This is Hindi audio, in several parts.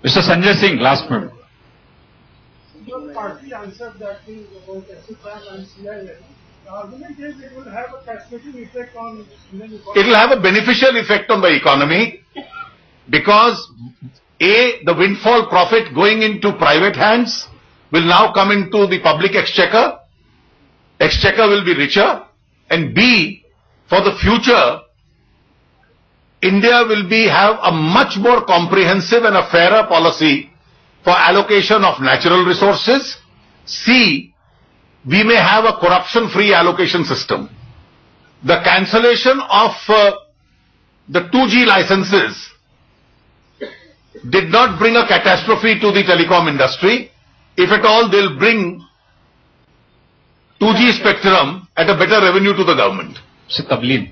Mr. Sanjay Singh, last minute. Your party answered that thing about SFM and CIL. The argument is it will have a cascading effect on Indian economy. It will have a beneficial effect on the economy because the windfall profit going into private hands will now come into the public exchequer. Exchequer will be richer. And B, for the future, India will have a much more comprehensive and a fairer policy for allocation of natural resources. C, we may have a corruption-free allocation system. The cancellation of the 2G licenses did not bring a catastrophe to the telecom industry. If at all, they'll bring 2G spectrum at a better revenue to the government. Mr. Tableen.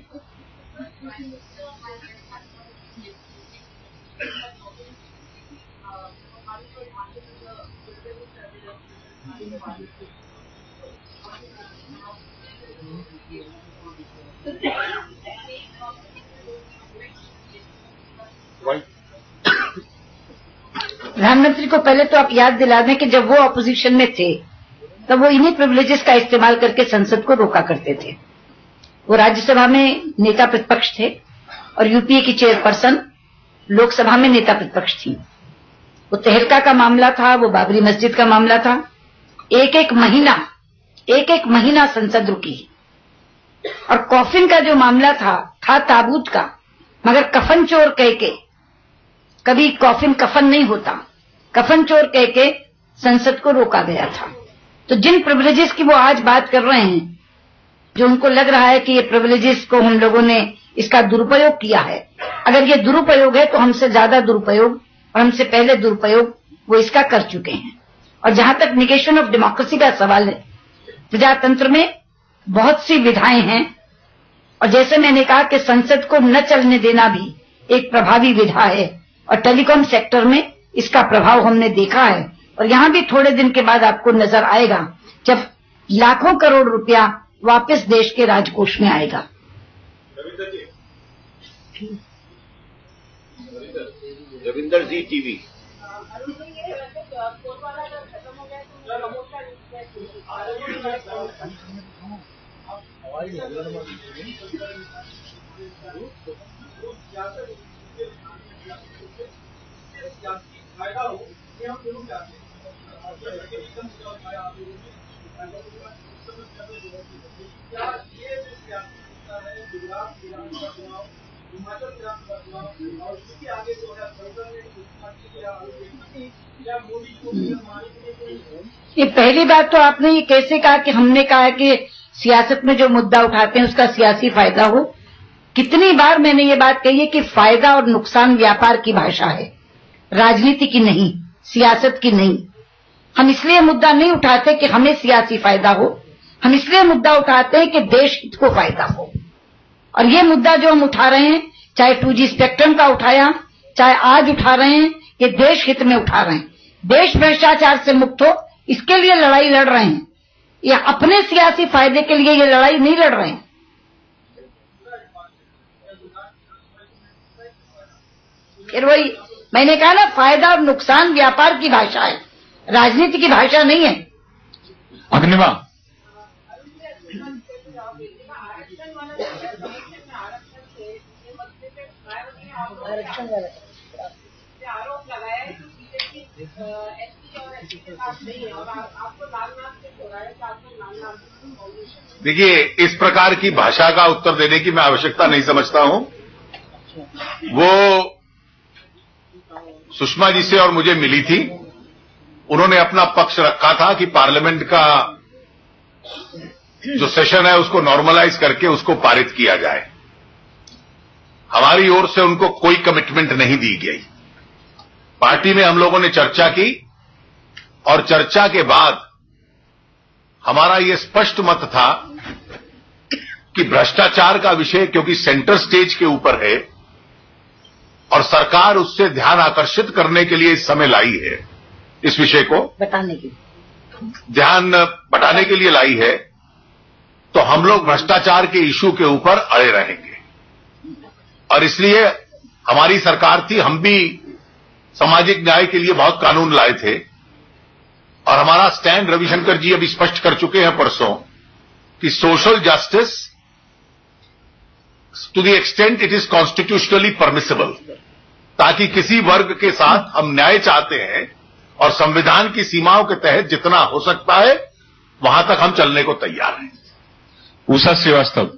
प्रधानमंत्री को पहले तो आप याद दिला दें कि जब वो ऑपोजिशन में थे तब वो इन्हीं प्रिविलेजेस का इस्तेमाल करके संसद को रोका करते थे। वो राज्यसभा में नेता प्रतिपक्ष थे और यूपीए की चेयरपर्सन लोकसभा में नेता प्रतिपक्ष थी। वो तहलका का मामला था, वो बाबरी मस्जिद का मामला था। एक एक महीना संसद रुकी। और कॉफिन का जो मामला था ताबूत का, मगर कफन चोर कह के, कभी कॉफिन कफन नहीं होता, कफन चोर कह के संसद को रोका गया था। तो जिन प्रिविलेजेस की वो आज बात कर रहे हैं, जो उनको लग रहा है कि ये प्रिविलेजेस को हम लोगों ने इसका दुरुपयोग किया है, अगर ये दुरुपयोग है तो हमसे ज्यादा दुरुपयोग और हमसे पहले दुरुपयोग वो इसका कर चुके हैं। और जहां तक निगेशन ऑफ डेमोक्रेसी का सवाल है, प्रजातंत्र में बहुत सी विधाएं हैं और जैसे मैंने कहा कि संसद को न चलने देना भी एक प्रभावी विधा है और टेलीकॉम सेक्टर में इसका प्रभाव हमने देखा है। और यहां भी थोड़े दिन के बाद आपको नजर आएगा जब लाखों करोड़ रुपया वापस देश के राजकोष में आएगा। रविंदर जी टीवी। ये पहली बात तो आपने ये कैसे कहा कि हमने कहा कि सियासत में जो मुद्दा उठाते हैं उसका सियासी फायदा हो। कितनी बार मैंने ये बात कही है कि फायदा और नुकसान व्यापार की भाषा है, राजनीति की नहीं, सियासत की नहीं। हम इसलिए मुद्दा नहीं उठाते कि हमें सियासी फायदा हो, हम इसलिए मुद्दा उठाते हैं कि देश हित को फायदा हो। और ये मुद्दा जो हम उठा रहे हैं, चाहे 2G स्पेक्ट्रम का उठाया, चाहे आज उठा रहे हैं, ये देश हित में उठा रहे हैं। देश भ्रष्टाचार से मुक्त हो, इसके लिए लड़ाई लड़ रहे हैं। ये अपने सियासी फायदे के लिए ये लड़ाई नहीं लड़ रहे हैं। फिर वही मैंने कहा ना, फायदा और नुकसान व्यापार की भाषा है, राजनीति की भाषा नहीं है। अग्निमा। आरोप लगाया है कि बीजेपी एसपी और एसपी के साथ नहीं है और आपको लालनाथ से हो रहा है, साथ में लालनाथ। देखिए, इस प्रकार की भाषा का उत्तर देने की मैं आवश्यकता नहीं समझता हूं। वो सुषमा जी से और मुझे मिली थी, उन्होंने अपना पक्ष रखा था कि पार्लियामेंट का जो सेशन है उसको नॉर्मलाइज करके उसको पारित किया जाए। हमारी ओर से उनको कोई कमिटमेंट नहीं दी गई। पार्टी में हम लोगों ने चर्चा की और चर्चा के बाद हमारा ये स्पष्ट मत था कि भ्रष्टाचार का विषय क्योंकि सेंटर स्टेज के ऊपर है और सरकार उससे ध्यान आकर्षित करने के लिए इस समय लाई है, इस विषय को बताने के ध्यान बढ़ाने के लिए लाई है, तो हम लोग भ्रष्टाचार के इशू के ऊपर अड़े रहेंगे। और इसलिए हमारी सरकार थी, हम भी सामाजिक न्याय के लिए बहुत कानून लाए थे और हमारा स्टैंड रविशंकर जी अभी स्पष्ट कर चुके हैं परसों कि social justice to the extent it is constitutionally permissible, ताकि किसी वर्ग के साथ हम न्याय चाहते हैं और संविधान की सीमाओं के तहत जितना हो सकता है वहां तक हम चलने को तैयार हैं। उषा श्रीवास्तव।